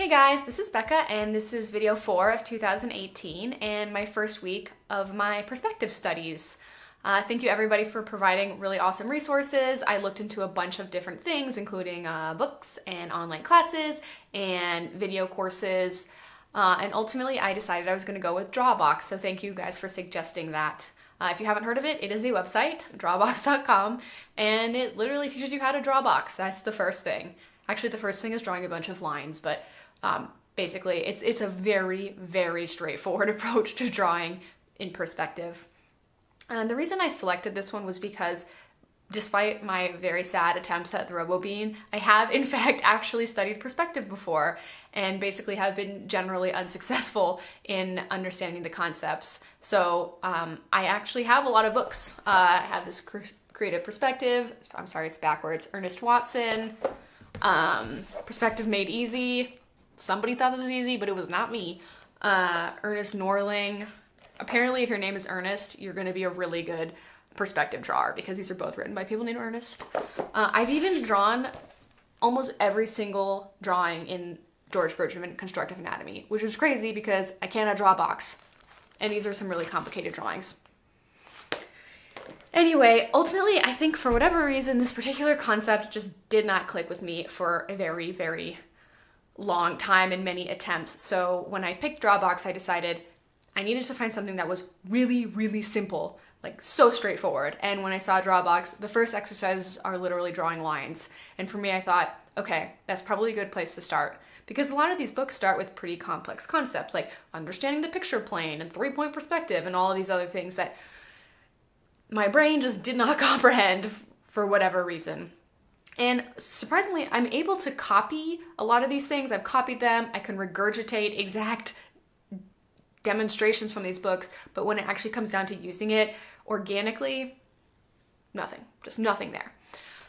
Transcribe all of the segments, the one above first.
Hey guys, this is Becca and this is video 4 of 2018 and my first week of my perspective studies. Thank you everybody for providing really awesome resources. I looked into a bunch of different things including books and online classes and video courses and ultimately I decided I was going to go with DrawABox, so thank you guys for suggesting that. If you haven't heard of it, it is a website, DrawABox.com, and it literally teaches you how to draw a box. That's the first thing. Actually, the first thing is drawing a bunch of lines, but basically it's a very, very straightforward approach to drawing in perspective. And the reason I selected this one was because despite my very sad attempts at the robo-bean, I have in fact actually studied perspective before and basically have been generally unsuccessful in understanding the concepts. So I actually have a lot of books. I have this creative perspective, I'm sorry, it's backwards, Ernest Watson, Perspective Made Easy. Somebody thought this was easy, but it was not me. Ernest Norling. Apparently, if your name is Ernest, you're going to be a really good perspective drawer because these are both written by people named Ernest. I've even drawn almost every single drawing in George Bergman Constructive Anatomy, which is crazy because I cannot draw a box. And these are some really complicated drawings. Anyway, ultimately, I think for whatever reason, this particular concept just did not click with me for a very, very long time and many attempts. So when I picked DrawABox, I decided I needed to find something that was really, really simple, like so straightforward. And when I saw DrawABox, the first exercises are literally drawing lines. And for me, I thought, okay, that's probably a good place to start. Because a lot of these books start with pretty complex concepts, like understanding the picture plane and three-point perspective and all of these other things that my brain just did not comprehend for whatever reason. And surprisingly, I'm able to copy a lot of these things. I've copied them. I can regurgitate exact demonstrations from these books, but when it actually comes down to using it organically, nothing, just nothing there.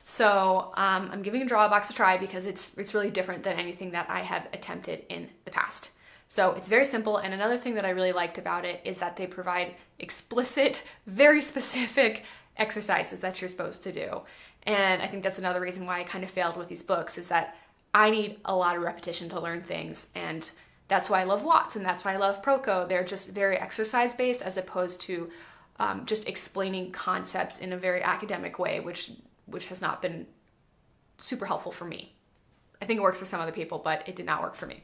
So I'm giving DrawABox a try because it's really different than anything that I have attempted in the past. So it's very simple, and another thing that I really liked about it is that they provide explicit, very specific exercises that you're supposed to do. And I think that's another reason why I kind of failed with these books, is that I need a lot of repetition to learn things, and that's why I love Watts, and that's why I love Proco. They're just very exercise-based as opposed to just explaining concepts in a very academic way, which has not been super helpful for me. I think it works for some other people, but it did not work for me.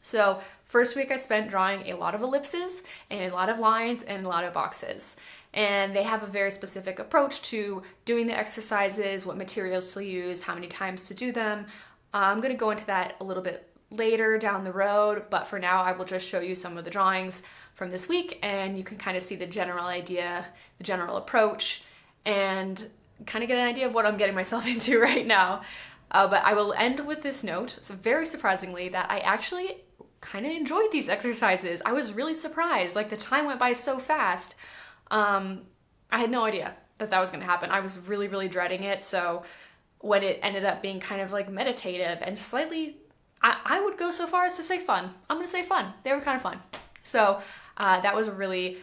So first week I spent drawing a lot of ellipses and a lot of lines and a lot of boxes. And they have a very specific approach to doing the exercises, what materials to use, how many times to do them. I'm going to go into that a little bit later down the road, but for now I will just show you some of the drawings from this week and you can kind of see the general idea, the general approach, and kind of get an idea of what I'm getting myself into right now. But I will end with this note, so very surprisingly, that I actually kind of enjoyed these exercises. I was really surprised, like the time went by so fast. I had no idea that that was going to happen. I was really, really dreading it, so when it ended up being kind of like meditative and slightly, I would go so far as to say fun. I'm going to say fun. They were kind of fun. So that was really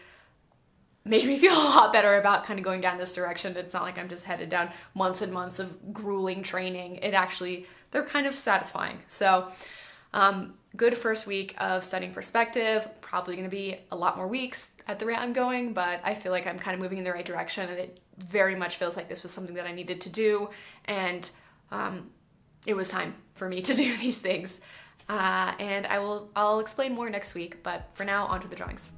made me feel a lot better about kind of going down this direction. It's not like I'm just headed down months and months of grueling training. They're kind of satisfying. So good first week of studying perspective, probably going to be a lot more weeks at the rate I'm going, but I feel like I'm kind of moving in the right direction and it very much feels like this was something that I needed to do, and it was time for me to do these things. And I'll explain more next week, but for now, on to the drawings.